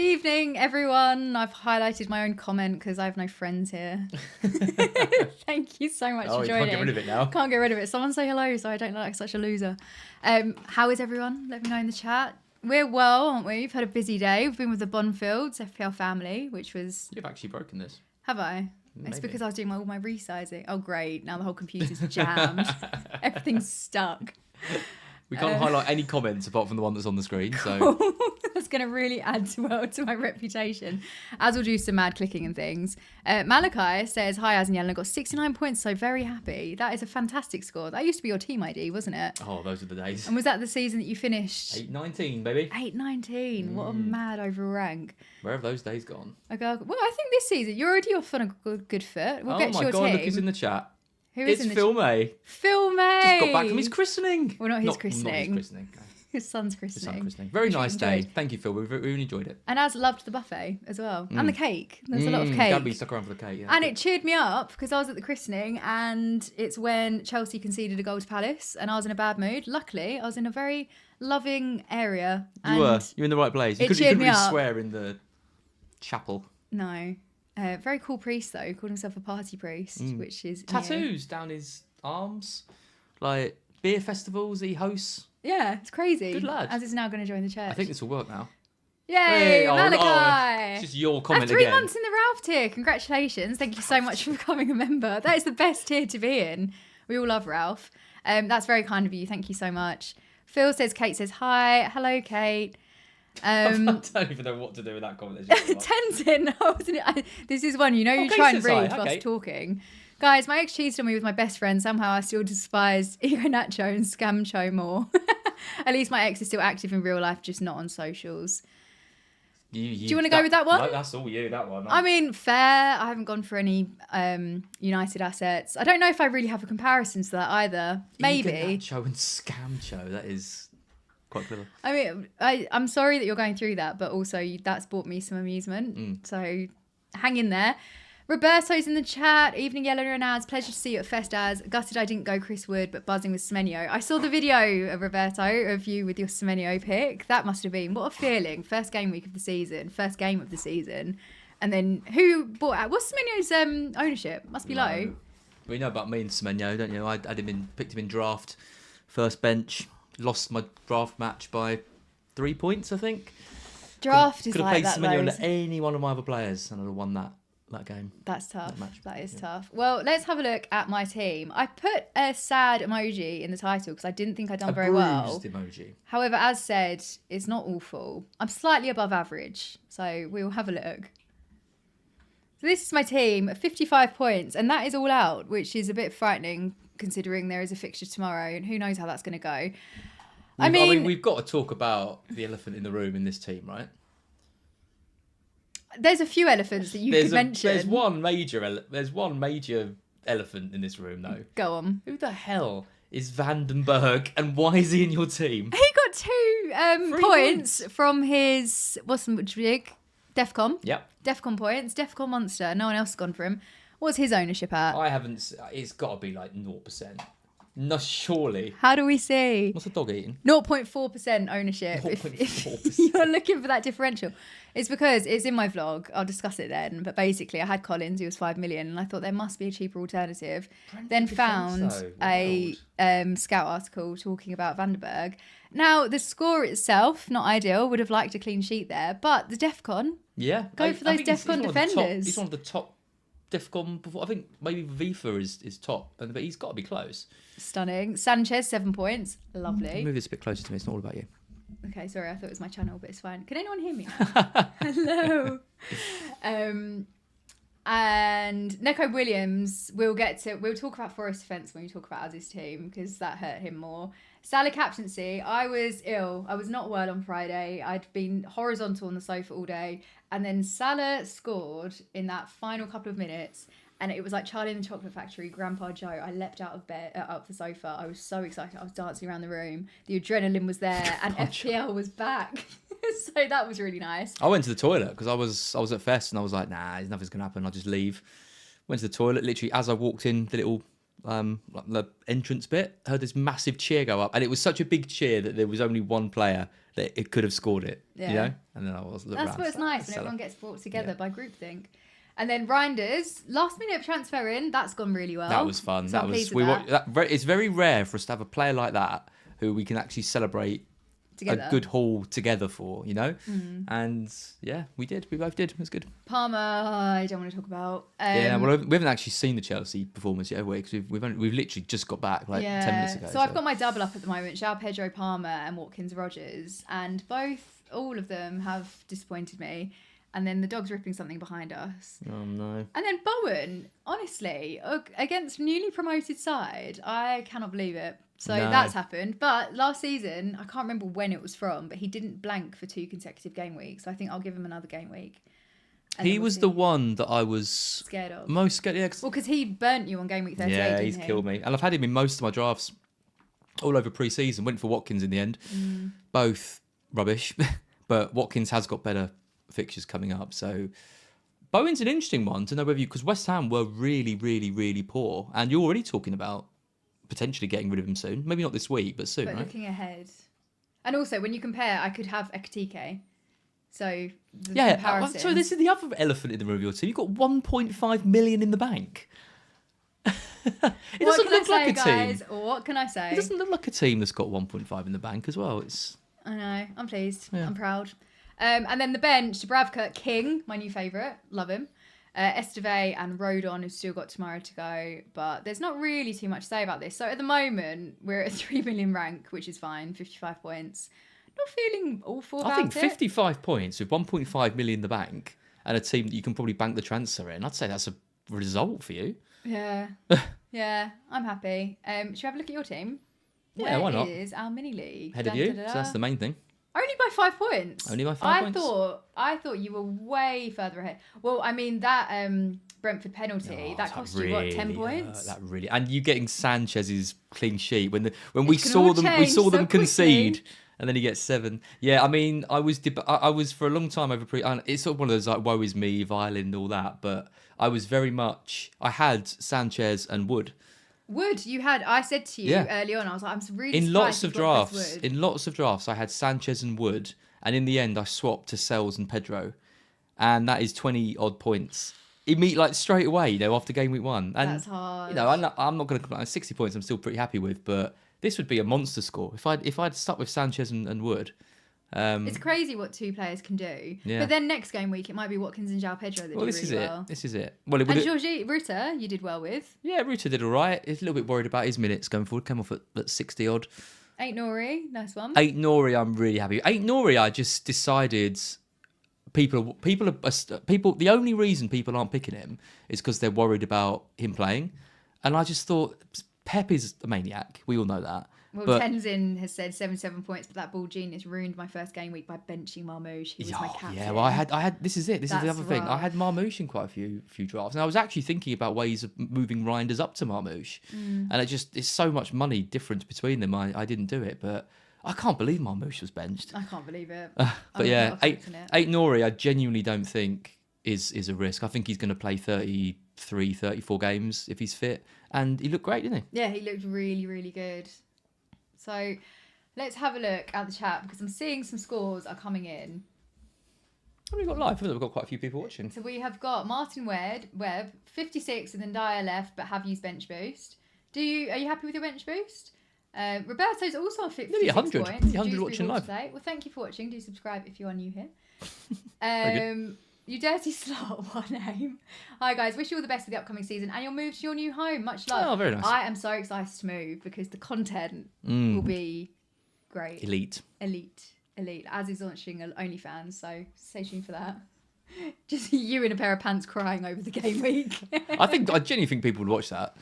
evening, everyone. I've highlighted my own comment because I have no friends here. Thank you so much for joining. Can't get rid of it now. Can't get rid of it. Someone say hello so I don't look like such a loser. How is everyone? Let me know in the chat. We're well, aren't we? We've had a busy day. We've been with the Bonfields FPL family, which was... You've actually broken this. Have I? Maybe. It's because I was doing all my resizing. Oh, great. Now the whole computer's jammed. Everything's stuck. We can't highlight any comments apart from the one that's on the screen. So that's going to really add to my reputation, as will do some mad clicking and things. Malachi says, hi, Az and Yellen, got 69 points, so very happy. That is a fantastic score. That used to be your team ID, wasn't it? Oh, those are the days. And was that the season that you finished? 8-19, baby. 8-19. What a mad overrank. Where have those days gone? Well, I think this season, you're already off on a good foot. We'll get to your team. Oh my God, look who's in the chat. Who is in the Phil May. Phil May. Just got back from his christening. Well, not his christening. Not his christening. His son's christening. Very nice day. Thank you, Phil. We really enjoyed it. And Az loved the buffet as well. And the cake. There's a lot of cake. Gabby stuck around for the cake, yeah. And it cheered me up because I was at the christening and it's when Chelsea conceded a goal to Palace and I was in a bad mood. Luckily, I was in a very loving area. You were. You're in the right place. You couldn't really swear in the chapel. No. Very cool priest, though. Called himself a party priest, which is... Tattoos down his arms. Like beer festivals he hosts. Yeah, it's crazy. Good lad. Az is now going to join the church. I think this will work now. Yay, Malachi! It's just your comment 3 again. 3 months in the Ralph tier. Congratulations. Thank you so much for becoming a member. That is the best tier to be in. We all love Ralph. That's very kind of you. Thank you so much. Phil says, Kate says, hi. Hello, Kate. I don't even know what to do with that comment. Tenzin. This is one, you try and read whilst talking. Guys, my ex cheated on me with my best friend. Somehow I still despise Ego Nacho and Scamcho more. At least my ex is still active in real life, just not on socials. Do you want to go with that one? No, that's all you, that one. I mean, fair. I haven't gone for any United assets. I don't know if I really have a comparison to that either. Maybe. Ego Nacho and Scamcho, that is... quite clever. I mean, I'm sorry that you're going through that, but also that's brought me some amusement. So hang in there. Roberto's in the chat. Evening, Yellow and Az. Pleasure to see you at Fest, Az. Gutted I didn't go Chris Wood, but buzzing with Semenyo. I saw the video of Roberto of you with your Semenyo pick. That must have been, what a feeling. First game week of the season. First game of the season. And then who bought out? What's Semenyo's ownership? Must be low. Well, you know about me and Semenyo, don't you? I picked him in draft, first bench. Lost my draft match by 3 points, I think. Draft is like that, could have played Semenyo to any one of my other players and I'd have won that game. That's tough. That is tough. Well, let's have a look at my team. I put a sad emoji in the title because I didn't think I'd done very well. A bruised emoji. However, as said, it's not awful. I'm slightly above average, so we'll have a look. So this is my team at 55 points, and that is all out, which is a bit frightening considering there is a fixture tomorrow, and who knows how that's going to go. I mean, we've got to talk about the elephant in the room in this team, right? There's a few elephants that you could mention. There's one major elephant in this room, though. Go on. Who the hell is Vandenberg, and why is he in your team? He got 2 points from his DEFCON. Yep. DEFCON points. DEFCON monster. No one else has gone for him. What's his ownership at? I haven't. It's got to be like 0%. No, surely. How do we see? What's the dog eating? 0.4% ownership. 0.4%. If you're looking for that differential. It's because it's in my vlog. I'll discuss it then. But basically, I had Collins, who was 5 million, and I thought there must be a cheaper alternative. Then found a Scout article talking about Vandenberg. Now, the score itself, not ideal. Would have liked a clean sheet there. But the DEFCON. Yeah. Go for those DEFCON defenders. He's one of the top DEFCON before. I think maybe FIFA is top, but he's got to be close. Stunning. Sanchez, 7 points. Lovely. Move this a bit closer to me. It's not all about you. Okay, sorry. I thought it was my channel, but it's fine. Can anyone hear me? Hello. And Neco Williams, we'll talk about Forest defence when we talk about Az's team because that hurt him more. Salah captaincy. I was ill. I was not well on Friday. I'd been horizontal on the sofa all day, and then Salah scored in that final couple of minutes. And it was like Charlie in the Chocolate Factory, Grandpa Joe. I leapt out of bed, up the sofa. I was so excited. I was dancing around the room. The adrenaline was there, and FPL was back. So that was really nice. I went to the toilet because I was at Fest, and I was like, nah, nothing's gonna happen. I'll just leave. Went to the toilet literally as I walked in the little like the entrance bit. Heard this massive cheer go up, and it was such a big cheer that there was only one player that it could have scored it. You Yeah. know, and then I was. That's what's nice when everyone gets brought together by groupthink. And then Reinders, last minute transfer in, that's gone really well. That was fun. So That I'm was pleased with that. it's very rare for us to have a player like that who we can actually celebrate Together. a good haul together for, you know. And yeah, we did. We both did. It was good. Palmer, I don't want to talk about. Yeah, well, we haven't actually seen the Chelsea performance yet, have we? Because we've literally just got back 10 minutes ago. So I've got my double up at the moment: João Pedro, Palmer, and Watkins Rogers, and all of them have disappointed me. And then the dog's ripping something behind us. Oh no! And then Bowen, honestly, against newly promoted side, I cannot believe it. So that's happened. But last season, I can't remember when it was from, but he didn't blank for 2 consecutive game weeks. So I think I'll give him another game week. He was the one that I was scared of. Most scared. Yeah, well, because he burnt you on game week 38. Yeah, he's killed me, and I've had him in most of my drafts, all over pre-season. Went for Watkins in the end. Both rubbish, but Watkins has got better fixtures coming up. So Bowen's an interesting one to know whether because West Ham were really, really, really poor, and you're already talking about potentially getting rid of him soon. Maybe not this week, but soon, But right? looking ahead. And also, when you compare, I could have Ekatike. So, comparison. So this is the other elephant in the room of your team. You've got 1.5 million in the bank. It doesn't look like a team. What can I say? It doesn't look like a team that's got 1.5 in the bank as well. I know. I'm pleased. Yeah. I'm proud. And then the bench, Dubravka, King, my new favourite. Love him. Esteve and Rodon, who've still got tomorrow to go. But there's not really too much to say about this. So at the moment, we're at a 3 million rank, which is fine. 55 points. Not feeling awful about it. I think 55 points with 1.5 million in the bank and a team that you can probably bank the transfer in. I'd say that's a result for you. Yeah. Yeah, I'm happy. Should we have a look at your team? Yeah, why not? Where is our mini league? Ahead of you, so that's the main thing. Only by 5 points. Only by 5 points. I thought you were way further ahead. Well, I mean that Brentford penalty that cost you what 10 points. That really, and you getting Sanchez's clean sheet when we saw them concede, and then he gets 7. Yeah, I mean I was for a long time over and it's sort of one of those like woe is me, violin, all that, but I was very much I had Sanchez and Wood. Wood, you had. I said to you early on, I was like, I'm really in surprised lots of drafts. I had Sanchez and Wood, and in the end, I swapped to Sells and Pedro, and that is 20 odd points. Like straight away, after game week 1. And that's hard. I'm not going to complain. 60 points, I'm still pretty happy with, but this would be a monster score if I'd stuck with Sanchez and Wood. It's crazy what 2 players can do. Yeah. But then next game week, it might be Watkins and João Pedro that do really well. This is it. Well, and Ruta, you did well with. Yeah, Ruta did all right. He's a little bit worried about his minutes going forward. Came off at 60 odd. 8 Nori, nice one. 8 Nori, I'm really happy. 8 Nori, I just decided people. The only reason people aren't picking him is because they're worried about him playing, and I just thought Pep is a maniac. We all know that. Well, Tenzin has said 77 points, but that ball genius ruined my first game week by benching Marmoush. He was my captain. Yeah, well, I had. This is it. This is the other thing. I had Marmoush in quite a few drafts, and I was actually thinking about ways of moving Reinders up to Marmoush, and it's so much money difference between them. I didn't do it, but I can't believe Marmoush was benched. I can't believe it. But yeah, 8 Nori, I genuinely don't think is a risk. I think he's going to play 33, 34 games if he's fit, and he looked great, didn't he? Yeah, he looked really, really good. So let's have a look at the chat because I'm seeing some scores are coming in. What have we got live? We've got quite a few people watching. So we have got Martin Webb, 56 and then Dyer left, but have used bench boost. Are you happy with your bench boost? Roberto's also on 56 nearly 100. points. Nearly 100 watching live. Today. Well, thank you for watching. Do subscribe if you are new here. You dirty slut, what name? Hi guys, wish you all the best for the upcoming season and your move to your new home. Much love. Oh, very nice. I am so excited to move because the content will be great. Elite. As is launching an OnlyFans, so stay tuned for that. Just you in a pair of pants crying over the game week. I genuinely think people would watch that.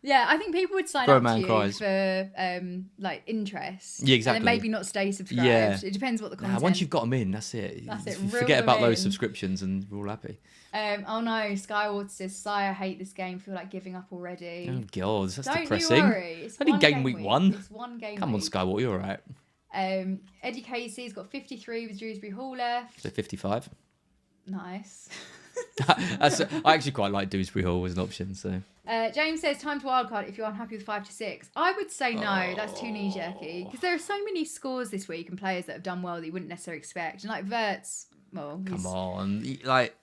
Yeah, I think people would sign up to you for interest. Yeah, exactly. And then maybe not stay subscribed. Yeah. It depends what the content. Once you've got them in, that's it. That's it. Forget about those subscriptions and we're all happy. Oh no, Skywater says, Sire, I hate this game. Feel like giving up already. Oh god, that's depressing. Don't you worry. It's only game week 1. It's one game Come on, week. Skywater, you're all right. Eddie Casey's got 53 with Dewsbury Hall left. So 55. Nice. I actually quite like Dewsbury Hall as an option, so. James says, time to wildcard if you're unhappy with 5 to 6. I would say no. That's too knee-jerky. Because there are so many scores this week and players that have done well that you wouldn't necessarily expect. And like Verts, well, Come on. Like,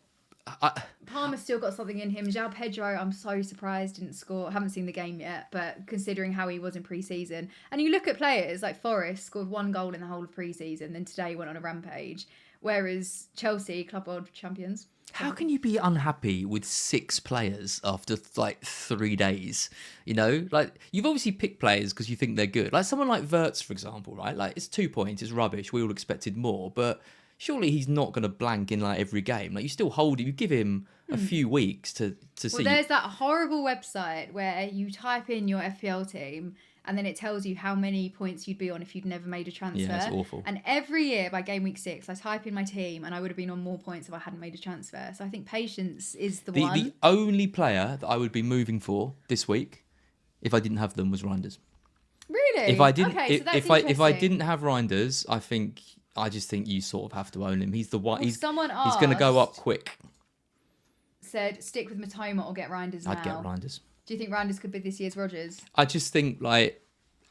Palmer's still got something in him. João Pedro, I'm so surprised didn't score. I haven't seen the game yet, but considering how he was in pre-season. And you look at players like Forrest scored 1 goal in the whole of pre-season, then today went on a rampage. Whereas Chelsea, Club World Champions. how can you be unhappy with 6 players after like 3 days? You know, like you've obviously picked players because you think they're good. Like someone like Verts, for example, right? Like it's 2 points, it's rubbish. We all expected more, but surely he's not going to blank in like every game. Like you still hold him. You give him a few weeks to see. Well, there's that horrible website where you type in your FPL team and then it tells you how many points you'd be on if you'd never made a transfer. Yeah, it's awful. And every year by game week 6, I type in my team and I would have been on more points if I hadn't made a transfer. So I think patience is the one. The only player that I would be moving for this week, if I didn't have them, was Reinders. Really? If I didn't, okay, so that's if I interesting. didn't have Reinders, I just think you sort of have to own him. He's the one. Well, he's someone going to go up asked- quick. Said stick with Matoma or get Reinders now. I'd get Reinders. Do you think Reinders could be this year's Rodgers? I just think like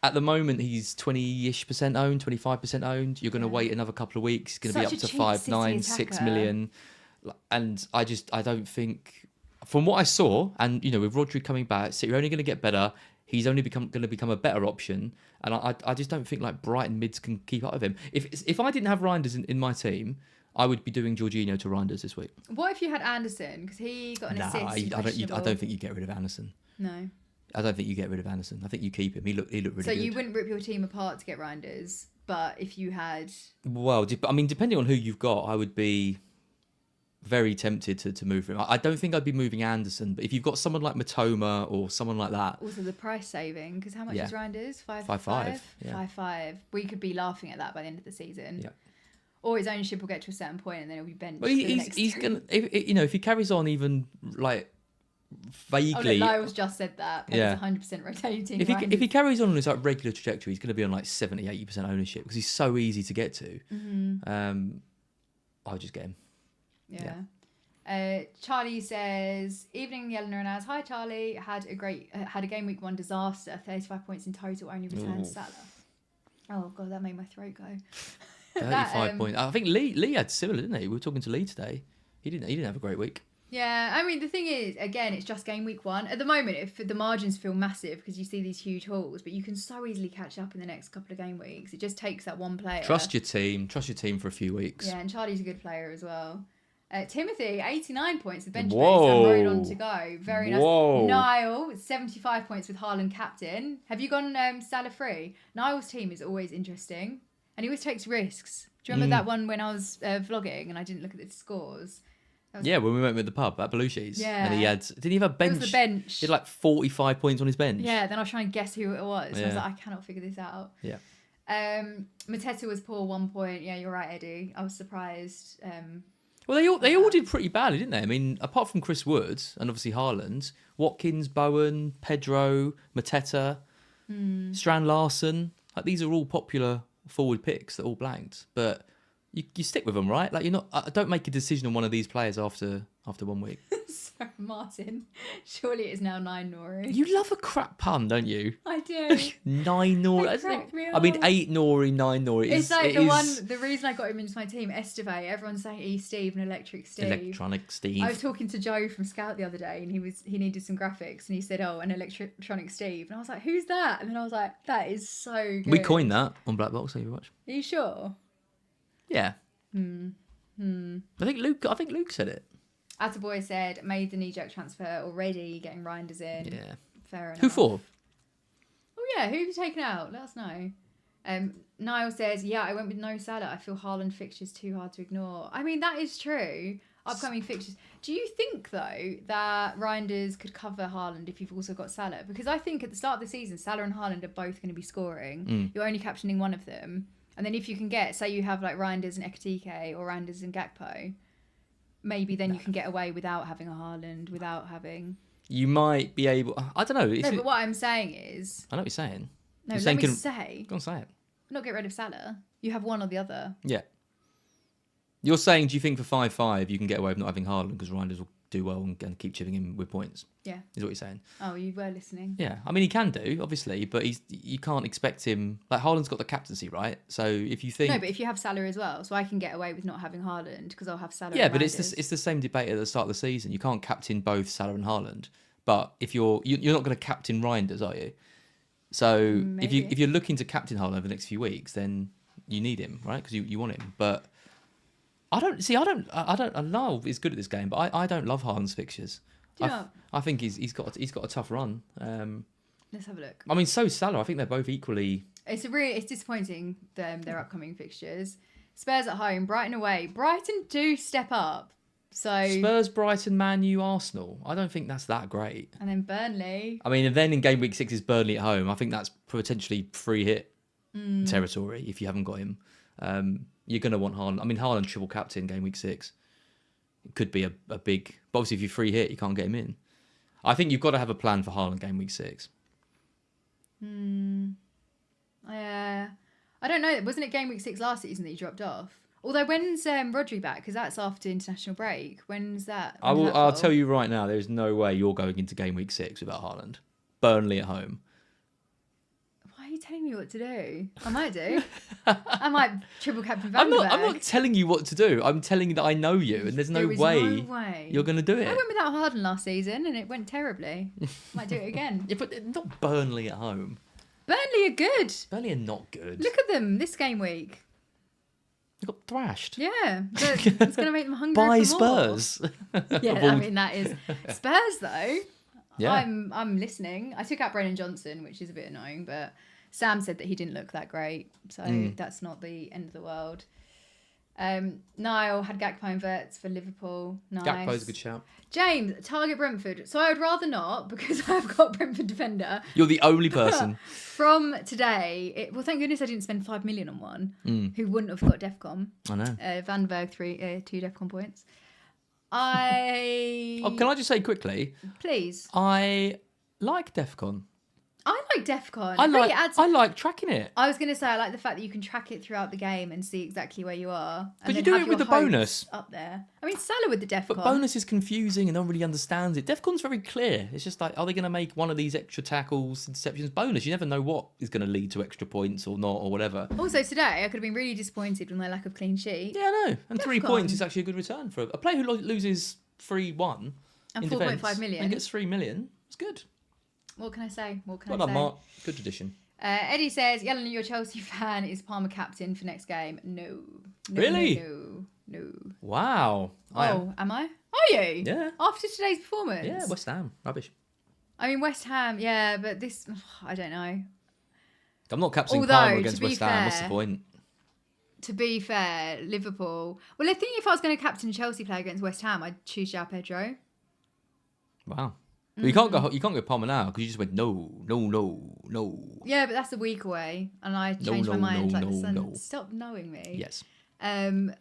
at the moment he's 20-ish% owned, 25% owned. You're going to wait another couple of weeks. He's going to be Such up a to cheap 5, City 9, 6 attacker. million. And I don't think, from what I saw, and you know, with Rodri coming back, so you're only going to get better. He's only going to become a better option, and I just don't think like Brighton mids can keep up with him. If I didn't have Reinders in my team, I would be doing Jorginho to Reinders this week. What if you had Anderson? Because he got an assist. I don't think you get rid of Anderson. No. I don't think you get rid of Anderson. I think you keep him. He looked really good. So you wouldn't rip your team apart to get Reinders, but if you had... Well, I mean, depending on who you've got, I would be very tempted to move him. I don't think I'd be moving Anderson, but if you've got someone like Matoma or someone like that... Also the price saving, because how much is Reinders? 5.5. Yeah. 5.5. We could be laughing at that by the end of the season. Yeah. Or his ownership will get to a certain point and then he'll be benched. Well, he's gonna, if he carries on even like vaguely. Oh, no, Lyle's just said that. Yeah. He's 100% rotating. If he carries on his like regular trajectory, he's going to be on like 70-80% ownership because he's so easy to get to. I'll just get him. Yeah. Charlie says, evening Yelena and Az. Hi Charlie, had a game week 1 disaster, 35 points in total, only returned Salah. Oh god, that made my throat go. 35 points. I think Lee had similar, didn't he? We were talking to Lee today. He didn't have a great week. Yeah, I mean the thing is, again, it's just game week 1. At the moment, if the margins feel massive because you see these huge hauls, but you can so easily catch up in the next couple of game weeks. It just takes that one player. Trust your team for a few weeks. Yeah, and Charlie's a good player as well. Timothy, 89 points with bench boost Whoa. and Road on to go. Very nice. Whoa. Niall, 75 points with Haaland captain. Have you gone Salah free? Niall's team is always interesting. And he always takes risks. Do you remember that one when I was vlogging and I didn't look at the scores? Yeah, when we went with the pub at Belushi's. Yeah. And didn't he have a bench? It was the bench. He had like 45 points on his bench. Yeah, then I was trying to guess who it was. I was Yeah. like, I cannot figure this out. Yeah. Mateta was poor 1 point. Yeah, you're right, Eddie. I was surprised. Well, they all did pretty badly, didn't they? I mean, apart from Chris Wood and obviously Haaland, Watkins, Bowen, Pedro, Mateta, Strand Larson, like these are all popular forward picks that all blanked. But you stick with them, right? Like you're not. Don't make a decision on one of these players after 1 week. Sorry, Martin. Surely it is now 9 Nori. You love a crap pun, don't you? I do. 9 Nori. It cracked me I mean, up. 8 Nori, 9 Nori. It's like the reason I got him into my team, Esteve. Everyone's saying Steve and Electric Steve. Electronic Steve. I was talking to Joe from Scout the other day and he needed some graphics and he said, oh, an Electronic Steve. And I was like, who's that? And then I was like, that is so good. We coined that on Black Box. Overwatch. Are you sure? Yeah. I think Luke said it. Attaboy said, made the knee-jerk transfer already, getting Reinders in. Yeah. Fair enough. Who for? Oh yeah, who have you taken out? Let us know. Niall says, yeah, I went with no Salah. I feel Haaland fixtures too hard to ignore. I mean, that is true. Upcoming fixtures. Do you think, though, that Reinders could cover Haaland if you've also got Salah? Because I think at the start of the season, Salah and Haaland are both going to be scoring. You're only captaining one of them. And then if you can get, say you have like Reinders and Ekatike or Reinders and Gakpo, maybe then you can get away without having a Haaland, without having... You might be able... I don't know. No, but what I'm saying is... I know what you're saying. No, you're let me saying say... Go on, say it. Not get rid of Salah. You have one or the other. Yeah. You're saying, do you think for 5-5 you can get away with not having Haaland because Reinders will do well and keep chipping in with points. Yeah. Is what you're saying. Oh, you were listening. Yeah, I mean he can do obviously, but you can't expect him. Like Haaland's got the captaincy, right? So if you think No, but if you have Salah as well, so I can get away with not having Haaland because I'll have Salah. yeah, and but it's Randers. the same debate at the start of the season. You can't captain both Salah and Haaland. But if you're not going to captain Reinders, are you? So Maybe. if you're looking to captain Haaland over the next few weeks, then you need him, right? Because you want him. But I know he's good at this game, but I don't love Haaland's fixtures. Do you not? I think he's got a tough run. Let's have a look. I mean, so Salah. I think they're both equally. It's disappointing their upcoming fixtures. Spurs at home, Brighton away. Brighton do step up. So Spurs, Brighton, Man U, Arsenal. I don't think that's that great. and then Burnley. I mean, and then in game week 6 is Burnley at home. I think that's potentially free hit territory if you haven't got him. You're going to want Haaland. I mean, Haaland triple captain game week 6. It could be a big... But obviously, if you free hit, you can't get him in. I think you've got to have a plan for Haaland game week 6. Yeah. I don't know. Wasn't it game week 6 last season that he dropped off? Although, when's Rodri back? Because that's after international break. When's that? I'll tell you right now, there's no way you're going into game week 6 without Haaland. Burnley at home. Why are you telling me what to do? I might do. I might triple captain Van I'm not telling you what to do. I'm telling you that I know you, and there's no way you're going to do it. I went without Haaland last season, and it went terribly. Might do it again. Yeah, but not Burnley at home. Burnley are good. Burnley are not good. Look at them this game week. They got thrashed. Yeah, but it's going to make them hungry By for more. Spurs. Yeah, I mean that is Spurs though. Yeah. I'm listening. I took out Brennan Johnson, which is a bit annoying, but Sam said that he didn't look that great, so that's not the end of the world. Niall had Gakpo and Wirtz for Liverpool. Nice. Gakpo's a good shout. James, target Brentford. So I would rather not because I've got Brentford defender. You're the only person. From today, well, thank goodness I didn't spend 5 million on one who wouldn't have got Defcon. I know. Vandenberg 2 Defcon points. Can I just say quickly? Please. I like Defcon. I like Defcon. I like tracking it. I was going to say I like the fact that you can track it throughout the game and see exactly where you are. But you do it with the bonus up there. I mean, Salah with the Defcon. But bonus is confusing and no one really understands it. Defcon's very clear. It's just like, are they going to make one of these extra tackles, interceptions, bonus? You never know what is going to lead to extra points or not or whatever. Also today, I could have been really disappointed with my lack of clean sheet. Yeah, I know. And Defcon. 3 points is actually a good return for a player who loses 3-1 and in 4.5 million and gets 3 million. It's good. What can I say? Well done, Mark. Good tradition. Eddie says, Yellen, you're a Chelsea fan. Is Palmer captain for next game? No. Really? No. Wow. Am I? Are you? Yeah. After today's performance? Yeah, West Ham. Rubbish. I mean, West Ham, yeah, but this, I don't know. I'm not captaining Although, Palmer against to be West Ham. What's the fair- point? To be fair, Liverpool. Well, I think if I was going to captain a Chelsea player against West Ham, I'd choose João Pedro. Wow. Well, you can't go Palmer now because you just went no. Yeah, but that's a week away, and I changed my mind like the sun. no. Stop knowing me. Yes. I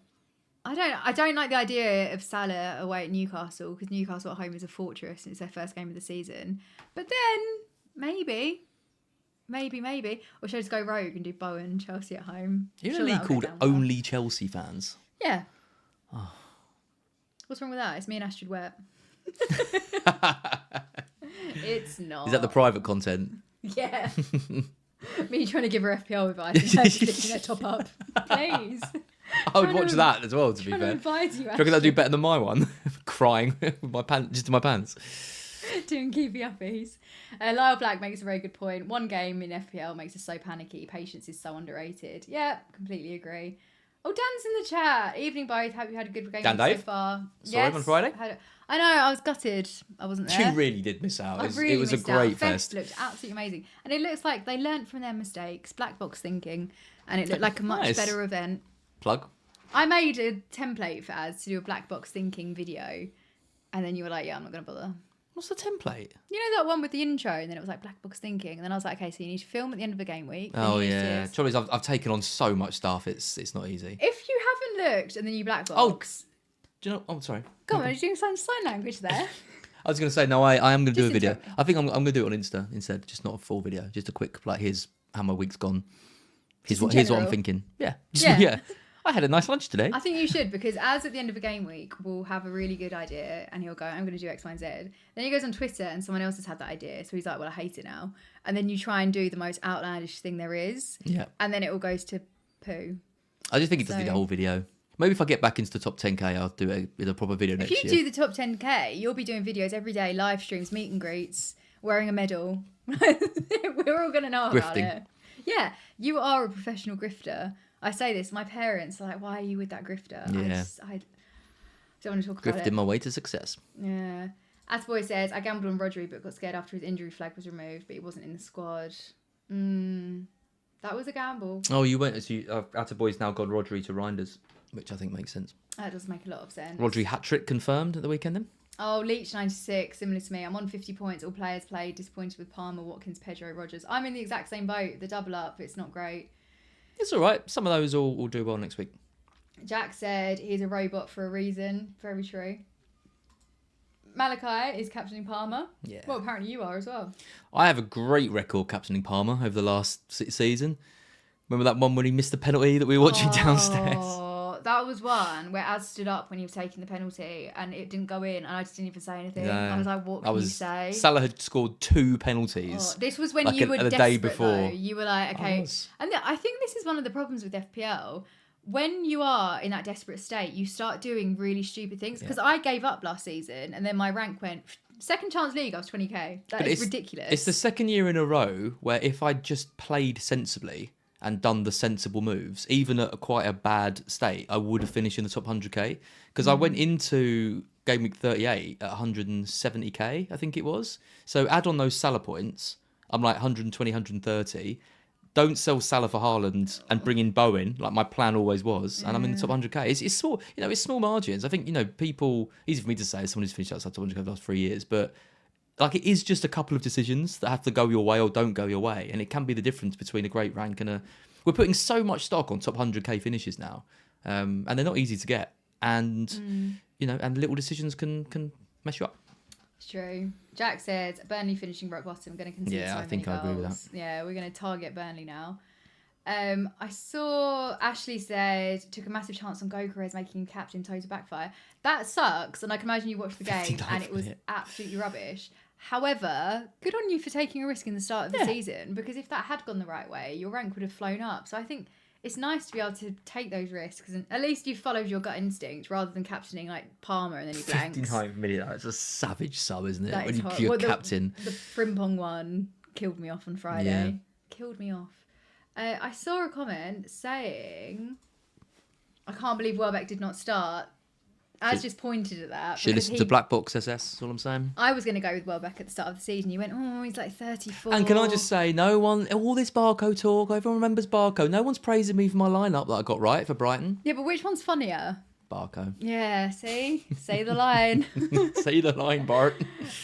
don't like the idea of Salah away at Newcastle because Newcastle at home is a fortress and it's their first game of the season. But then maybe, or should I just go rogue and do Bowen Chelsea at home? You're Sure, in a league that'll go called down well. Only Chelsea Fans. Yeah. What's wrong with that? It's me and Astrid Wet. It's not. Is that the private content? Yeah. Me trying to give her FPL advice and her sticking her top up. Please. I would watch that as well, to be Trying to fair. advise you, Do you reckon that'd do Astrid. better than my one? Crying with my pants, just in my pants. Doing keepy uppies. Lyle Black makes a very good point. One game in FPL makes us so panicky. Patience is so underrated. Yeah, completely agree. Oh, Dan's in the chat. Evening both. Hope you had a good game Dan so Dave? far. Saw him on Friday? I know, I was gutted. I wasn't there. You really did miss out. It really was a missed out. great Fest fest. looked absolutely amazing. And it looks like they learnt from their mistakes. Black box thinking. And it looked like a much Nice. better event. Plug. I made a template for Az to do a black box thinking video. And then you were like, yeah, I'm not going to bother. What's the template? You know that one with the intro, and then it was like black box thinking, and then I was like, okay, so you need to film at the end of the game week. then Oh you need yeah. to- Trouble is, I've taken on so much stuff. It's not easy. If you haven't looked, and then you black Oh, box. do you know? Oh, sorry. Come on, are you doing sign language there? I was going to say no. I am going to do a Just video. interrupt me. I think I'm going to do it on Insta instead. Just not a full video. Just a quick like here's how my week's gone. Here's Just in what I'm general? thinking. Yeah. Yeah. Yeah. I had a nice lunch today. I think you should, because as at the end of a game week, we'll have a really good idea and he'll go, I'm going to do X, Y, and Z. Then he goes on Twitter and someone else has had that idea. So he's like, well, I hate it now. And then you try and do the most outlandish thing there is. Yeah. And then it all goes to poo. I just think it does need a whole video. Maybe if I get back into the top 10K, I'll do it with a proper video next year. If you do the top 10K, you'll be doing videos every day, live streams, meet and greets, wearing a medal. We're all going to know about it. Yeah, you are a professional grifter. I say this, my parents are like, why are you with that grifter? Yeah. I don't want to talk about it. Grifting my way to success. Yeah. Attaboy says, I gambled on Rodri but got scared after his injury flag was removed, but he wasn't in the squad. That was a gamble. Oh, you went, so Attaboy's now gone Rodri to Reinders, which I think makes sense. That does make a lot of sense. Rodri hat-trick confirmed at the weekend then? Oh, Leach 96, similar to me. I'm on 50 points, all players played, disappointed with Palmer, Watkins, Pedro, Rogers. I'm in the exact same boat, the double up, it's not great. It's all right. Some of those will do well next week. Jack said he's a robot for a reason. Very true. Malachi is captaining Palmer. Yeah. Well, apparently you are as well. I have a great record captaining Palmer over the last season. Remember that one when he missed the penalty that we were watching downstairs? Oh, that was one where Az stood up when he was taking the penalty and it didn't go in and I just didn't even say anything. Yeah. I was like, what can you say? Salah had scored 2 penalties. This was when like you were the desperate, day before. though. You were like, okay. And I think this is one of the problems with FPL. When you are in that desperate state, you start doing really stupid things. Because I gave up last season and then my rank went... Second chance league, I was 20k. That is ridiculous. It's the second year in a row where if I just played sensibly and done the sensible moves, even at quite a bad state, I would have finished in the top 100k. Because I went into Game Week 38 at 170k, I think it was. So add on those Salah points, I'm like 120, 130. Don't sell Salah for Haaland and bring in Bowen, like my plan always was, and I'm in the top 100k. It's small, it's small margins. I think, people, easy for me to say as someone who's finished outside top 100k for the last 3 years, but like it is just a couple of decisions that have to go your way or don't go your way, and it can be the difference between a great rank and a. We're putting so much stock on top 100k finishes now, and they're not easy to get, and and little decisions can mess you up. It's true. Jack said Burnley finishing rock bottom, going to concede so I think many I agree with goals. that. Yeah, we're going to target Burnley now. I saw Ashley said took a massive chance on Gokeres making him captain, total backfire. That sucks, and I can imagine you watched the game and it was absolutely rubbish. However, good on you for taking a risk in the start of the season, because if that had gone the right way, your rank would have flown up. So I think it's nice to be able to take those risks, and at least you followed your gut instinct rather than captaining like Palmer and then he blanks. 59 minutes. It's a savage sub, isn't it? That When is you're captain. The Frimpong one killed me off on Friday. Yeah. Killed me off. I saw a comment saying, I can't believe Welbeck did not start. Az just pointed at that. Should listen to Black Box SS, that's all I'm saying. I was going to go with Welbeck at the start of the season. You went, oh, he's like 34. And can I just say, all this Barco talk, everyone remembers Barco. No one's praising me for my lineup that I got right for Brighton. Yeah, but which one's funnier? Barco. Yeah, see? Say the line. Say the line, Bart.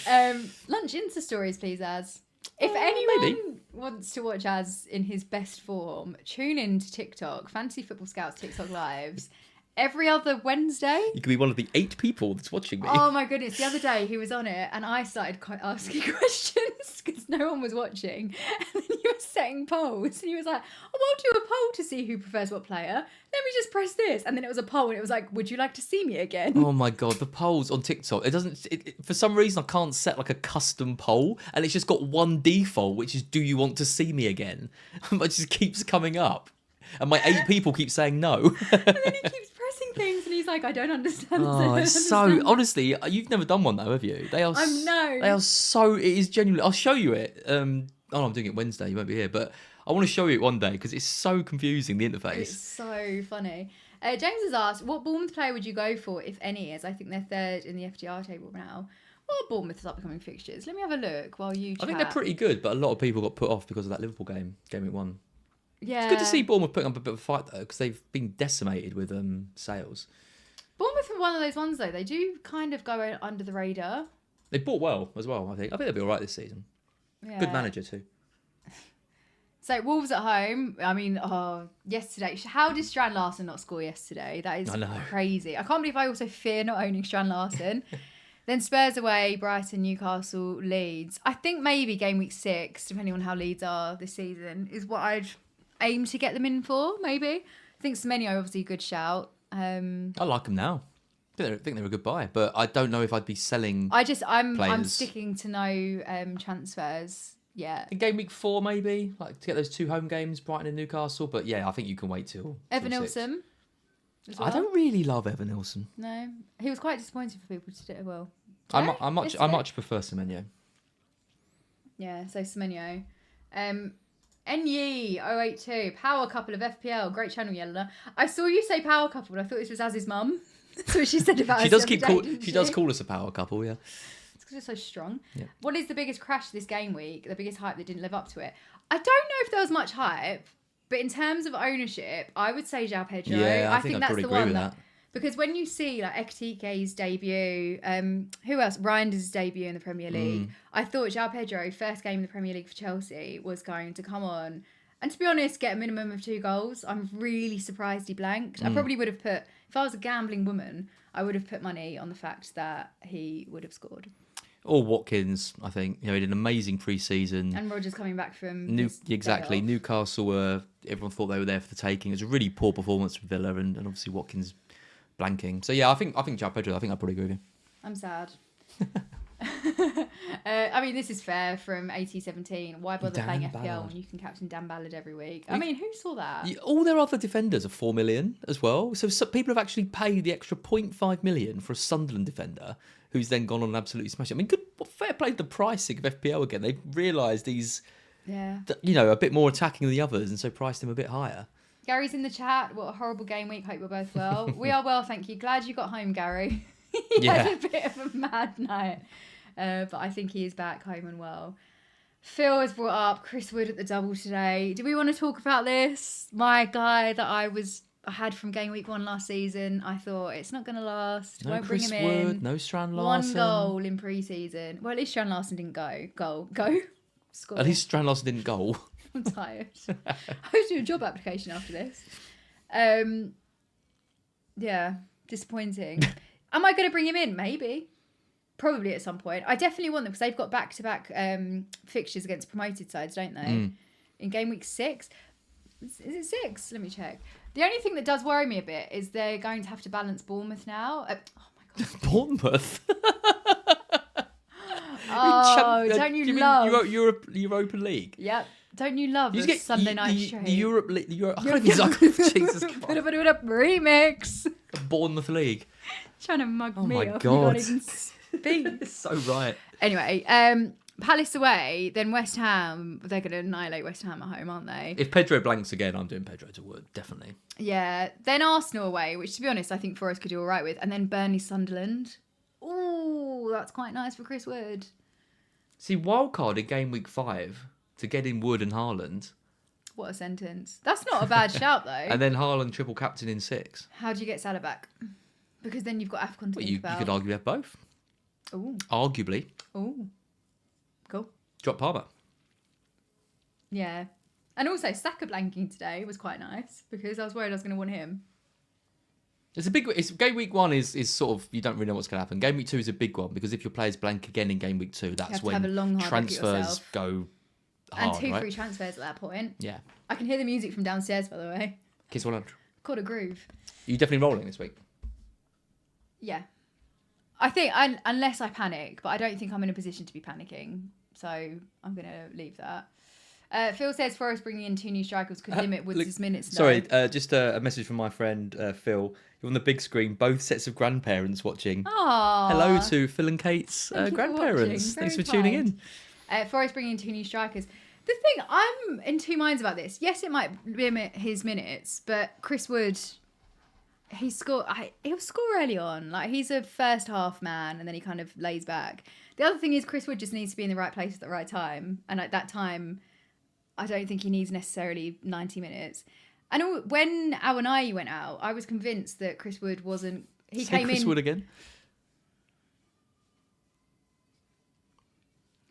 Lunch Insta stories, please, Az. If anyone wants to watch Az in his best form, tune in to TikTok, Fantasy Football Scouts TikTok Lives. Every other Wednesday. You could be one of the 8 people that's watching me. Oh my goodness. The other day he was on it and I started asking questions because no one was watching. And then he was setting polls and he was like, I'll do a poll to see who prefers what player. Let me just press this. And then it was a poll and it was like, would you like to see me again? Oh my God. The polls on TikTok. It doesn't, for some reason I can't set like a custom poll and it's just got one default, which is, do you want to see me again? But it just keeps coming up. And my 8 people keep saying no. And then he keeps pressing things and he's like, I don't understand. Honestly, you've never done one though, have you? They are so, it is genuinely, I'll show you it. I'm doing it Wednesday, you won't be here, but I want to show you it one day because it's so confusing, the interface. It's so funny. James has asked, what Bournemouth player would you go for, if any, as I think they're third in the FDR table now? What are Bournemouth's upcoming fixtures? Let me have a look while you chat. I think they're pretty good, but a lot of people got put off because of that Liverpool game Week 1. Yeah. It's good to see Bournemouth putting up a bit of a fight though, because they've been decimated with sales. Bournemouth are one of those ones though. They do kind of go under the radar. They bought well as well. I think they'll be all right this season. Yeah. Good manager too. So Wolves at home. I mean, yesterday. How did Strand Larsen not score yesterday? That is crazy. I can't believe I also fear not owning Strand Larsen. Then Spurs away, Brighton, Newcastle, Leeds. I think maybe game week 6, depending on how Leeds are this season, is what I'd aim to get them in for, maybe. I think Semenyo obviously a good shout. I like them now. I think they're a good buy, but I don't know if I'd be selling. I'm sticking to no transfers yet. In game week 4, maybe like to get those 2 home games, Brighton and Newcastle. But yeah, I think you can wait till Evan 6. Nilsson. Well. I don't really love Evan Nilsson. No, he was quite disappointing for people to do it well. I much prefer Semenyo. Yeah, so Semenyo. NYE082, power couple of FPL, great channel, Yelena. I saw you say power couple, and I thought this was Az's mum. That's what she said about us. She does call us a power couple, yeah. It's because it's so strong. Yeah. What is the biggest crash this game week? The biggest hype that didn't live up to it? I don't know if there was much hype, but in terms of ownership, I would say João Pedro. Yeah, I think I'd that's probably the agree one with that. Because when you see like Ekitike's debut, who else? Reinders' debut in the Premier League. I thought João Pedro, first game in the Premier League for Chelsea, was going to come on and, to be honest, get a minimum of 2 goals. I'm really surprised he blanked. I probably would have put, if I was a gambling woman, I would have put money on the fact that he would have scored. Or Watkins, I think. He did an amazing pre-season. And Rodgers coming back from exactly. Newcastle everyone thought they were there for the taking. It was a really poor performance from Villa, and obviously Watkins blanking. So yeah, I think João Pedro. I think I'd probably agree with you. I'm sad. I mean, this is fair from AT17. Why bother playing FPL when you can captain Dan Ballard every week? I mean, who saw that? All their other defenders are 4 million as well. So some people have actually paid the extra 0.5 million for a Sunderland defender who's then gone on and absolutely smashed it. I mean, fair play to the pricing of FPL again. They've realised he's, a bit more attacking than the others, and so priced him a bit higher. Gary's in the chat. What a horrible game week. Hope you're both well. We are well, thank you. Glad you got home, Gary. He had a bit of a mad night. But I think he is back home and well. Phil has brought up Chris Wood at the double today. Do we want to talk about this? My guy that I had from game week 1 last season. I thought it's not going to last. No Won't Chris bring him Wood, in. no Strand Larsen. 1 goal in pre-season. Well, at least Strand Larsen didn't go. Score. At least Strand Larsen didn't goal. I'm tired. I was doing a job application after this. Yeah, disappointing. Am I going to bring him in? Maybe. Probably at some point. I definitely want them because they've got back-to-back fixtures against promoted sides, don't they? In game week 6. Is it 6? Let me check. The only thing that does worry me a bit is they're going to have to balance Bournemouth now. Oh my God. Bournemouth? Don't you love... Europa League? Yep. Don't you love a Sunday night stream? The Europe League. Jesus Christ. Put it up, remix. Bournemouth League. Trying to mug me my off. God. You can't even speak. So right. Anyway, Palace away, then West Ham. They're going to annihilate West Ham at home, aren't they? If Pedro blanks again, I'm doing Pedro to Wood, definitely. Yeah. Then Arsenal away, which, to be honest, I think Forest could do all right with. And then Burnley Sunderland. Ooh, that's quite nice for Chris Wood. See, wildcard in game week 5 to get in Wood and Haaland. What a sentence. That's not a bad shout, though. And then Haaland triple captain in 6. How do you get Salah back? Because then you've got AFCON to think about. You could arguably have both. Ooh. Arguably. Ooh. Cool. Drop Palmer. Yeah. And also, Saka blanking today was quite nice because I was worried I was going to want him. Game week 1 is sort of, you don't really know what's going to happen. Game week 2 is a big one because if your players blank again in game week 2, that's when transfers go hard, and 2 free transfers at that point. Yeah. I can hear the music from downstairs, by the way. Kiss 100. Caught a groove. Are you definitely rolling this week? Yeah. I think, unless I panic, but I don't think I'm in a position to be panicking. So I'm going to leave that. Phil says Forest bringing in 2 new strikers could limit Woods' minutes. Sorry, just a message from my friend Phil. You're on the big screen, both sets of grandparents watching. Aww. Hello to Phil and Kate's grandparents. Thanks for tuning in. Forest bringing in 2 new strikers. The thing, I'm in 2 minds about this. Yes, it might limit his minutes, but Chris Wood, he'll score early on. Like, he's a first half man, and then he kind of lays back. The other thing is Chris Wood just needs to be in the right place at the right time. And at that time, I don't think he needs necessarily 90 minutes. And when Awanayi went out, I was convinced that Chris Wood wasn't... Chris Wood again?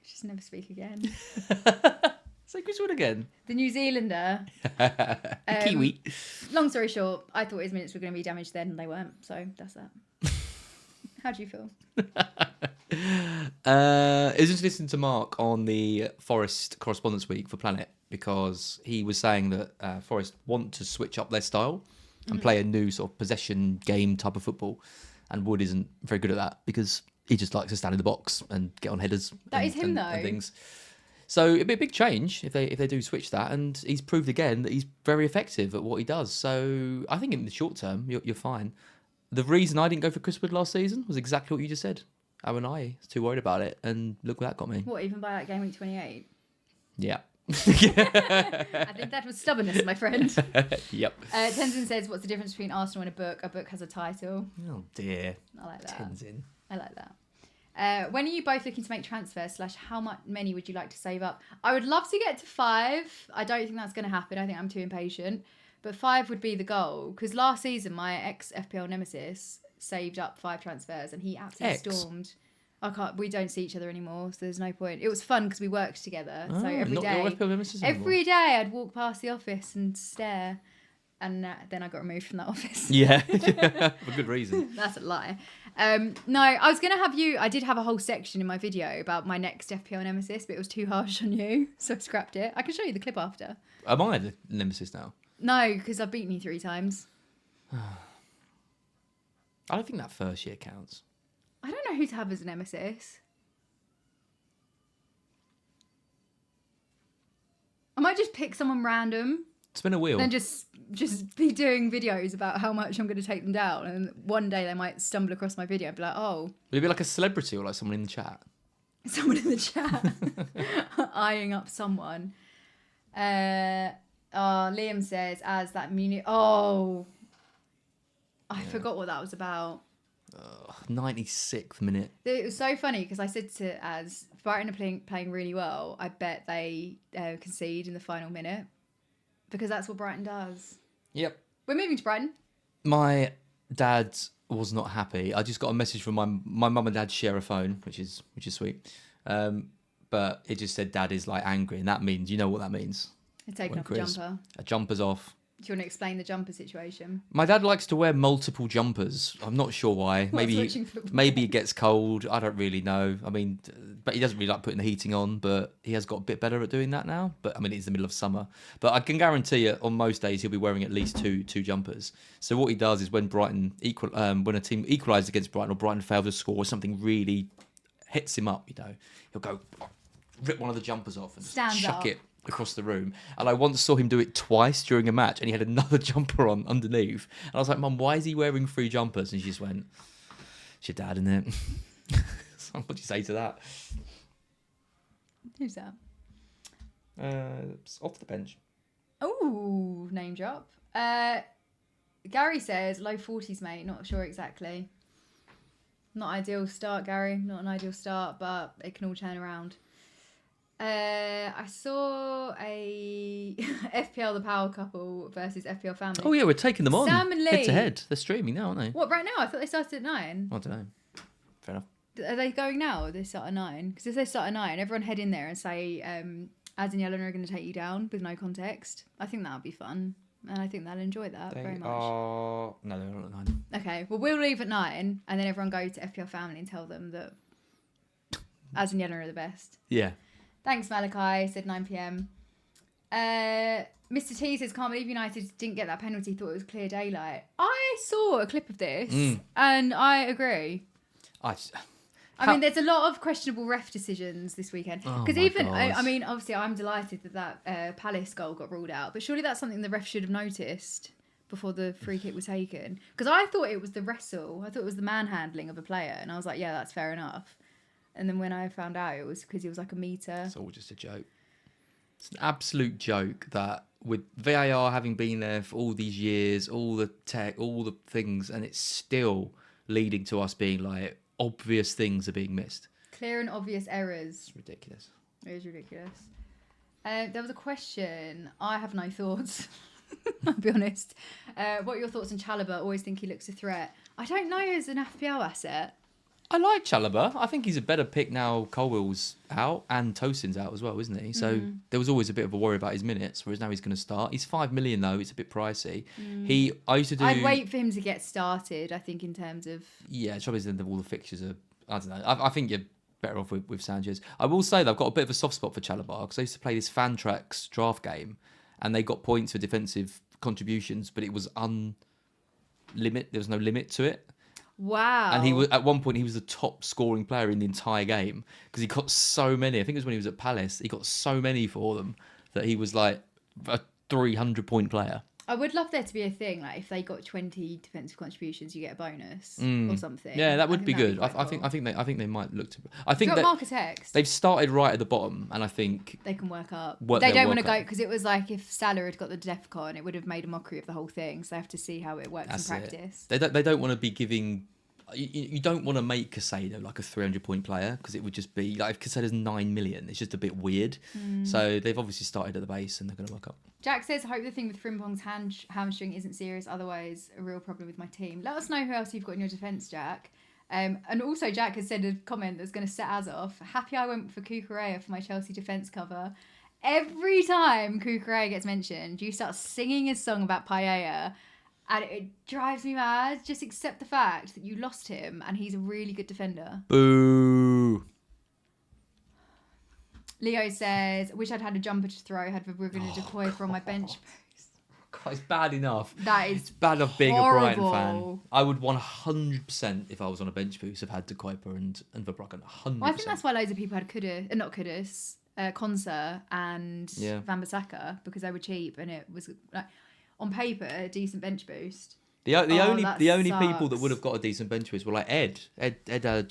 Just never speak again. Say Chris Wood again. The New Zealander. Kiwi. Long story short, I thought his minutes were going to be damaged then, and they weren't. So that's that. How do you feel? It was just listening to Mark on the Forest Correspondence Week for Planet, because he was saying that Forest want to switch up their style and play a new sort of possession game type of football, and Wood isn't very good at that because he just likes to stand in the box and get on headers. That is him, though. And things. So it'd be a big change if they do switch that, and he's proved again that he's very effective at what he does. So I think in the short term you're fine. The reason I didn't go for Chris Wood last season was exactly what you just said. And I was too worried about it, and look what that got me. What, even by like game week 28? Yeah. I think that was stubbornness, my friend. Yep. Tenzin says, what's the difference between Arsenal and a book? A book has a title. Oh dear. I like that. Tenzin. I like that. When are you both looking to make transfers / how many would you like to save up? I would love to get to 5. I don't think that's going to happen. I think I'm too impatient. But 5 would be the goal. Because last season, my ex-FPL nemesis saved up 5 transfers and he absolutely stormed. We don't see each other anymore, so there's no point. It was fun because we worked together. So every day I'd walk past the office and stare. And then I got removed from that office. Yeah, for good reason. That's a lie. No, I was going to have you... I did have a whole section in my video about my next FPL nemesis, but it was too harsh on you, so I scrapped it. I can show you the clip after. Am I the nemesis now? No, because I've beaten you 3 times. I don't think that first year counts. I don't know who to have as a nemesis. I might just pick someone random. Spin a wheel. Then just be doing videos about how much I'm going to take them down. And one day they might stumble across my video and be like, oh. Would it be like a celebrity or like someone in the chat? Someone in the chat. Eyeing up someone. Liam says, as that Munich... Oh. I forgot what that was about. 96th minute. It was so funny because I said to Az, Brighton are playing really well. I bet they concede in the final minute because that's what Brighton does. Yep. We're moving to Brighton. My dad was not happy. I just got a message from my mum and dad share a phone, which is sweet. But it just said dad is like angry, and that means, you know what that means. They're taking off a jumper. A jumper's off. Do you want to explain the jumper situation? My dad likes to wear multiple jumpers. I'm not sure why. Maybe it gets cold. I don't really know. I mean, but he doesn't really like putting the heating on, but he has got a bit better at doing that now. But I mean, it's the middle of summer. But I can guarantee you on most days he'll be wearing at least two jumpers. So what he does is when when a team equalises against Brighton or Brighton fails to score or something really hits him up, he'll go rip one of the jumpers off and chuck it across the room. And I once saw him do it twice during a match, and he had another jumper on underneath, and I was like, Mum, why is he wearing 3 jumpers? And she just went, it's your dad, isn't it? So what do you say to that? Who's that? It's off the bench. Oh, name drop. Gary says low 40s, mate. Not sure exactly. Not ideal start, Gary. Not an ideal start, but it can all turn around. I saw a FPL The Power Couple versus FPL Family. Oh yeah, we're taking them on. Sam and Lee. Head to head. They're streaming now, aren't they? What, right now? I thought they started at 9. I don't know. Fair enough. Are they going now or they start at 9? Because if they start at 9, everyone head in there and say, Az and Yelena are going to take you down with no context. I think that would be fun. And I think they'll enjoy that very much. No, they're not at 9. Okay, well, we'll leave at 9 and then everyone go to FPL Family and tell them that Az and Yelena are the best. Yeah. Thanks, Malachi. Said 9 p.m. Mr. T says, can't believe United didn't get that penalty. Thought it was clear daylight. I saw a clip of this and I agree. I mean, there's a lot of questionable ref decisions this weekend. Because I mean, obviously, I'm delighted that Palace goal got ruled out. But surely that's something the ref should have noticed before the free kick was taken. Because I thought it was the wrestle. I thought it was the manhandling of a player. And I was like, yeah, that's fair enough. And then when I found out, it was because he was like a metre. It's all just a joke. It's an absolute joke that with VAR having been there for all these years, all the tech, all the things, and it's still leading to us being like, obvious things are being missed. Clear and obvious errors. It's ridiculous. It is ridiculous. There was a question. I have no thoughts. I'll be honest. What are your thoughts on Chalobah? Always think he looks a threat. I don't know as an FPL asset. I like Chalobah. I think he's a better pick now. Colwell's out and Tosin's out as well, isn't he? So there was always a bit of a worry about his minutes, whereas now he's going to start. He's 5 million though. It's a bit pricey. I used to do. I'd wait for him to get started. I think in terms of Yeah, trouble is all the fixtures are. I don't know. I think you're better off with Sanchez. I will say that I've got a bit of a soft spot for Chalobah because I used to play this Fan Tracks draft game, and they got points for defensive contributions, but it was unlimited. There was no limit to it. wow. And he was at one point he was the top scoring player in the entire game because he got so many. I think it was when he was at Palace. He got so many for them that he was like a 300-point player. I would love there to be a thing like if they got 20 defensive contributions, you get a bonus or something. Yeah, that would be that'd good. quite I think they might look to. I Do think you that want Mark a text? they've started right at the bottom, and I think They can work up. What They they'll don't want to work go up. because it was like if Salah had got the DEFCON, it would have made a mockery of the whole thing. So they have to see how it works that's in it. practice. They don't want to be giving. You don't want to make Casado like a 300-point player because it would just be like if Casado's 9 million, it's just a bit weird. So they've obviously started at the base and they're going to work up. Jack says, I hope the thing with Frimpong's hamstring isn't serious, otherwise a real problem with my team. Let us know who else you've got in your defence, Jack. And also Jack has said a comment that's going to set us off. Happy I went for Cucurella for my Chelsea defence cover. Every time Cucurella gets mentioned, you start singing his song about Paella. And it drives me mad. Just accept the fact that you lost him and he's a really good defender. Boo. Leo says, wish I'd had a jumper to throw, had Verbruggen decoy from my bench. God, it's bad enough. That is It's bad enough being a Brighton fan. horrible. I would 100%, if I was on a bench boost, have had De Kuyper and Verbruggen. 100%. Well, I think that's why loads of people had Konsa and Yeah. Van Bissaka because they were cheap and it was like on paper a decent bench boost. The that only people that sucks. would have got a decent bench boost were like Ed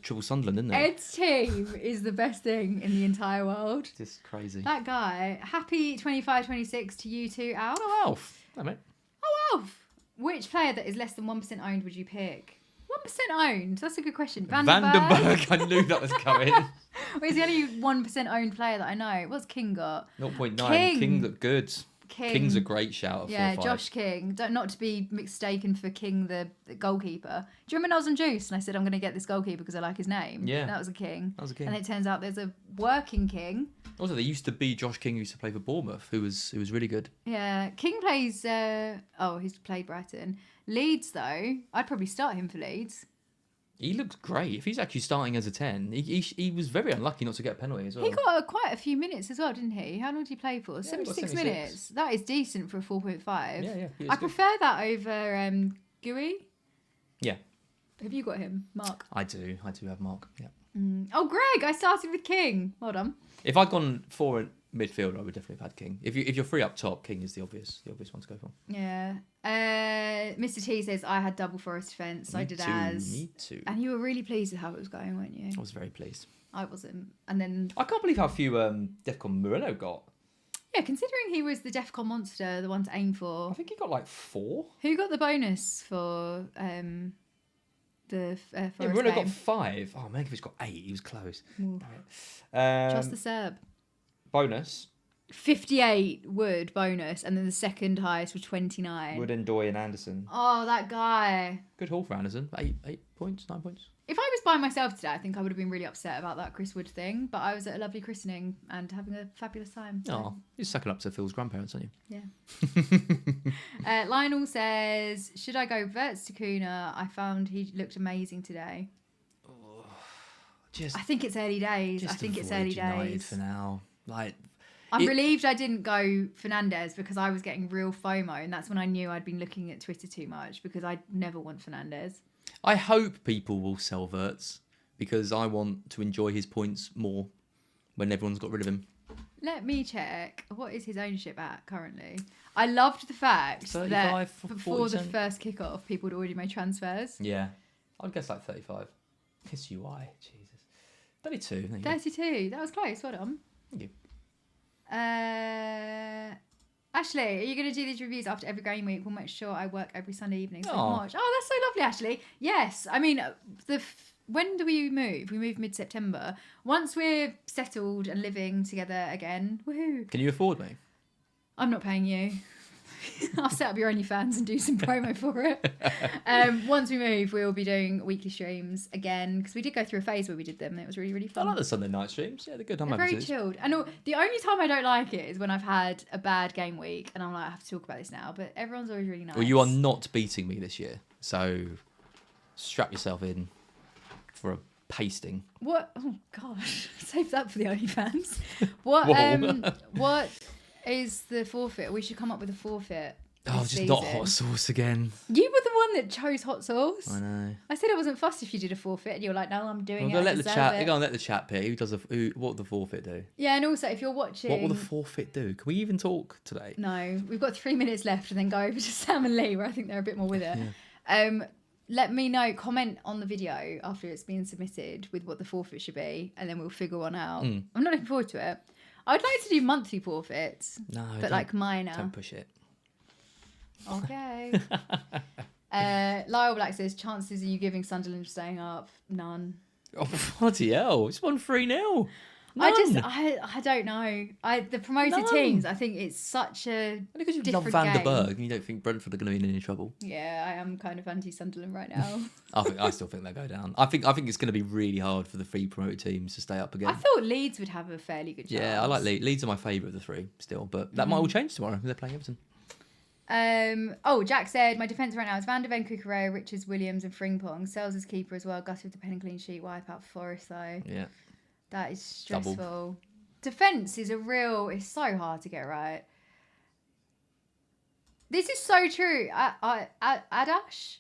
Triple Sunderland, didn't they? Ed's team is the best thing in the entire world. Just crazy. That guy. Happy 25-26 to you two, Alf. Oh, Alf. Hey, mate. Oh, Alf. Which player that is less than 1% owned would you pick? 1% owned? That's a good question. Vandenberg. I knew that was coming. Well, he's the only 1% owned player that I know. What's King got? 0.9. King looked good. King. King's a great shout. Yeah, 4-5. Josh King. Not to be mistaken for King, the goalkeeper. Do you remember when I was on Juice and I said I'm going to get this goalkeeper because I like his name? Yeah. That was a King. That was a King. And it turns out there's a working King. Also, there used to be Josh King who used to play for Bournemouth, who was really good. Yeah, King plays. He's played Brighton. Leeds though, I'd probably start him for Leeds. He looks great. If he's actually starting as a 10, he was very unlucky not to get a penalty as well. He got quite a few minutes as well, didn't he? How long did he play for? Yeah, he got 76 76. minutes. That is decent for a 4.5. Yeah. He was I good. prefer that over Gui. Yeah, Have you got him, Mark? I do have Mark. Yeah. Oh, Greg, I started with King. Well done. If I'd gone for a midfielder, I would definitely have had King. If you're free up top, King is the obvious one to go for. Yeah. Mr. T says, I had double Forest defence. I did as. Me too. And you were really pleased with how it was going, weren't you? I was very pleased. I wasn't. And then, I can't believe how few Defcon Moreno got. yeah, considering he was the DEFCON monster, the one to aim I for, think he got like 4. who got the bonus for the Forest Yeah, Moreno game? got 5. Oh, Mankiewicz got 8. He was close. Ooh. Right. Trust the Serb. Bonus. 58 Wood bonus, and then the second highest was 29. Wood, Ndoye and Anderson. Oh, that guy. Good haul for Anderson. 8 points, 9 points. If I was by myself today, I think I would have been really upset about that Chris Wood thing, but I was at a lovely christening and having a fabulous time. So, Oh, you're sucking up to Phil's grandparents, aren't you? yeah. Lionel says, should I go Verts to Kuna? I found he looked amazing today. Just, I think it's early days. just I think it's avoid early United days. for now. Like, I'm relieved I didn't go Fernandez because I was getting real FOMO, and that's when I knew I'd been looking at Twitter too much because I never want Fernandez. I hope people will sell Verts because I want to enjoy his points more when everyone's got rid of him. Let me check. What is his ownership at currently? I loved the fact 35, that before the 40%. first kickoff, people had already made transfers. Yeah. I'd guess like 35. Kiss UI. Jesus. 32. There you go. 32. That was close. Well done. Thank you. Ashley, are you going to do these reviews after every game week? We'll make sure I work every Sunday evening. So Aw. March. Oh, that's so lovely, Ashley. Yes. I mean, when do we move? We move mid-September. Once we're settled and living together again, woohoo. Can you afford me? I'm not paying you. I'll set up your OnlyFans and do some promo for it. Once we move, we'll be doing weekly streams again because we did go through a phase where we did them and it was really, really I fun. like the Sunday night streams. Yeah, they're good. They're very chilled. And the only time I don't like it is when I've had a bad game week and I'm like, I have to talk about this now. But everyone's always really nice. Well, you are not beating me this year, so strap yourself in for a pasting. What? Oh gosh, save that for the OnlyFans. What? What is the forfeit? We should come up with a forfeit. Oh, just season. not hot sauce again. You were the one that chose hot sauce. I know. I said I wasn't fussed if you did a forfeit, and you were like, "No, I'm doing it." Let the chat. Go on, let the chat pick. What would the forfeit do? Yeah, and also if you're watching, what will the forfeit do? Can we even talk today? No, we've got 3 minutes left, and then go over to Sam and Lee, where I think they're a bit more with it. Yeah. Let me know. Comment on the video after it's been submitted with what the forfeit should be, and then we'll figure one out. I'm not looking forward to it. I'd like to do monthly forfeits. No, but like minor. Don't push it. Okay. Lyle Black says, chances are you giving Sunderland staying up? None. Oh, bloody hell. It's won 3-0. I don't know. The promoted teams, I think it's such a Only because you love different Van der game. Berg and you don't think Brentford are going to be in any trouble. Yeah, I am kind of anti-Sunderland right now. I still think they'll go down. I think it's going to be really hard for the 3 promoted teams to stay up again. I thought Leeds would have a fairly good chance. Yeah, I like Leeds. Leeds are my favourite of the 3 still, but that might all change tomorrow. They're playing Everton. Jack said, my defence right now is Van der Ven, Cucurella, Richards, Williams and Frimpong. Sells as keeper as well. Gutted with the pen and clean sheet. Wipe out Forest though. Yeah. That is stressful. Defence is it's so hard to get right. This is so true. Adash,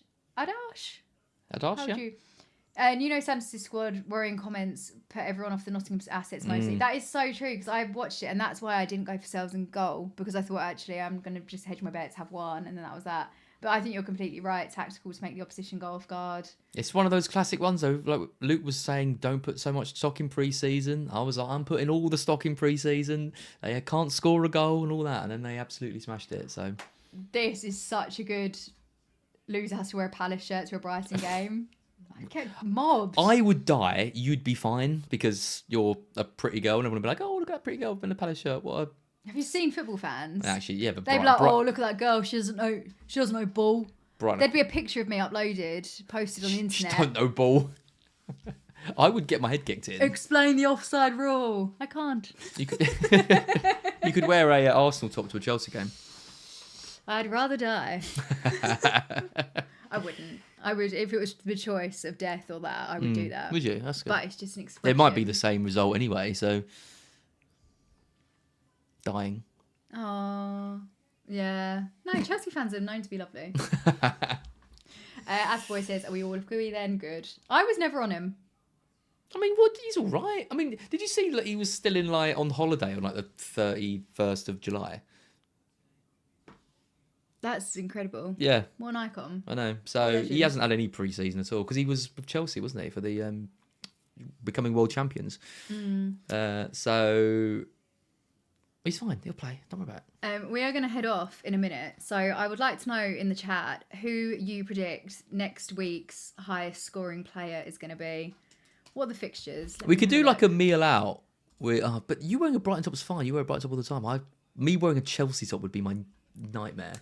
yeah. Nuno Santos' squad worrying comments put everyone off the Nottingham's assets mostly. That is so true because I watched it and that's why I didn't go for Sells and goal because I thought actually I'm going to just hedge my bets, have one, and then that was that. But I think you're completely right. Tactical to make the opposition go off guard. It's one of those classic ones though. Like Luke was saying, don't put so much stock in pre-season. I was like, I'm putting all the stock in pre-season. They can't score a goal and all that, and then they absolutely smashed it. So this is such a good loser has to wear a Palace shirt to a Brighton game. I get mobbed. I would die. You'd be fine because you're a pretty girl, and everyone would be like, "Oh, look at that pretty girl in a Palace shirt." What? Have you seen football fans? Actually, yeah, but they'd be like, "Oh, look at that girl. She doesn't know ball." Brighton. There'd be a picture of me uploaded, posted on the internet. She don't know ball. I would get my head kicked in. Explain the offside rule. I can't. You could. You could wear a Arsenal top to a Chelsea game. I'd rather die. I wouldn't. I would if it was the choice of death or that. I would do that. Would you? That's good. But it's just an expression. It might be the same result anyway. So dying. Oh, yeah. No, Chelsea fans are known to be lovely. Asboy says, are we all of Gui then? Good. I was never on him. I mean, he's all right. I mean, did you see that he was still on holiday on like the 31st of July? That's incredible. Yeah. What an icon. I know. So he hasn't had any pre-season at all because he was with Chelsea, wasn't he, for the becoming world champions. So he's fine. He'll play. Don't worry about it. We are going to head off in a minute. So I would like to know in the chat who you predict next week's highest scoring player is going to be. What are the fixtures? We could do like a meal out. But you wearing a Brighton top is fine. You wear a Brighton top all the time. Me wearing a Chelsea top would be my nightmare.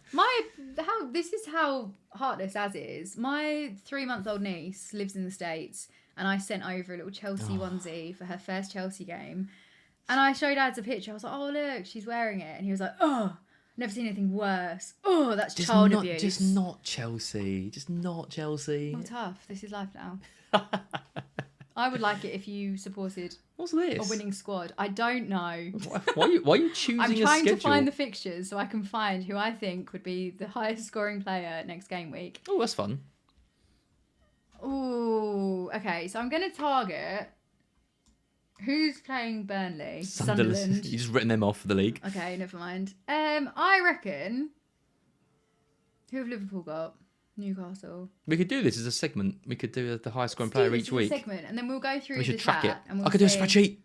This is how heartless Az is. My 3-month-old niece lives in the States, and I sent over a little Chelsea onesie for her first Chelsea game. And I showed Az a picture. I was like, "Oh look, she's wearing it," and he was like, "Oh, never seen anything worse. Oh, that's child abuse." Just not Chelsea. Just not Chelsea. Well, tough. This is life now. I would like it if you supported What's this? a winning squad. I don't know. Why are you choosing a schedule? I'm trying to find the fixtures so I can find who I think would be the highest scoring player next game week. Oh, that's fun. Oh, okay. So I'm going to target who's playing Burnley. Sunderland. You've just written them off for the league. Okay, never mind. I reckon. Who have Liverpool got? Newcastle. We could do this as a segment. We could do the highest scoring player each week. Segment, and then we'll go through. We should the track chat it. And we'll I could do a spreadsheet.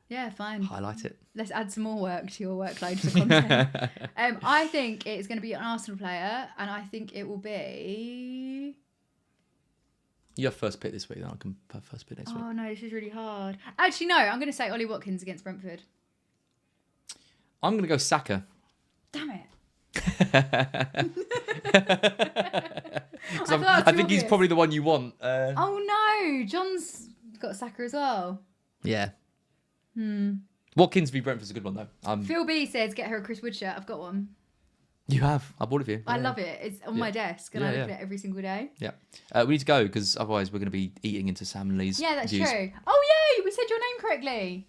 Yeah, fine. Highlight it. Let's add some more work to your workload for content. I think it's going to be an Arsenal player, and I think it will be. You have first pick this week, then I can have first pick next week. Oh no, this is really hard. Actually, no. I'm going to say Ollie Watkins against Brentford. I'm going to go Saka. Damn it. I think he's probably the one you want. Oh no, John's got Saka as well. Yeah. Watkins v Brentford's a good one though. Phil B says get her a Chris Wood shirt. I've got one. You have. I bought it for you. I love it. It's on my desk and I look at it every single day. Yeah. We need to go because otherwise we're going to be eating into Sam and Lee's Yeah, that's views. true. Oh yay, we said your name correctly.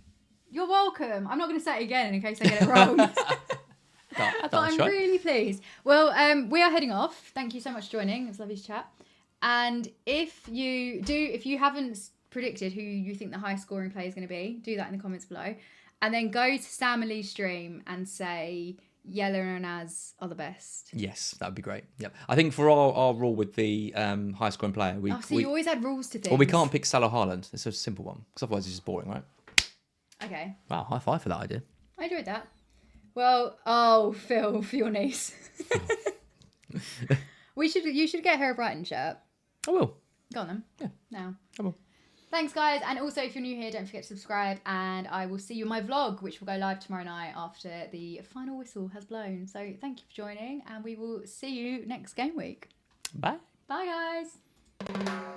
You're welcome. I'm not going to say it again in case I get it wrong. But I'm really pleased. Well, we are heading off. Thank you so much for joining. It was lovely to chat. And if you haven't predicted who you think the highest scoring player is going to be, do that in the comments below. And then go to Sam and Lee's stream and say Yella and Naz are the best. Yes, that would be great. Yep. I think for our rule with the high scoring player, you always add rules to things. Well, we can't pick Salah Haaland. It's a simple one because otherwise it's just boring, right? Okay. Wow, high five for that idea. I enjoyed that. Well, Phil, for your niece. You should get her a Brighton shirt. I will. Go on then. Yeah. Now. I will. Thanks, guys. And also, if you're new here, don't forget to subscribe. And I will see you in my vlog, which will go live tomorrow night after the final whistle has blown. So thank you for joining, and we will see you next game week. Bye. Bye, guys.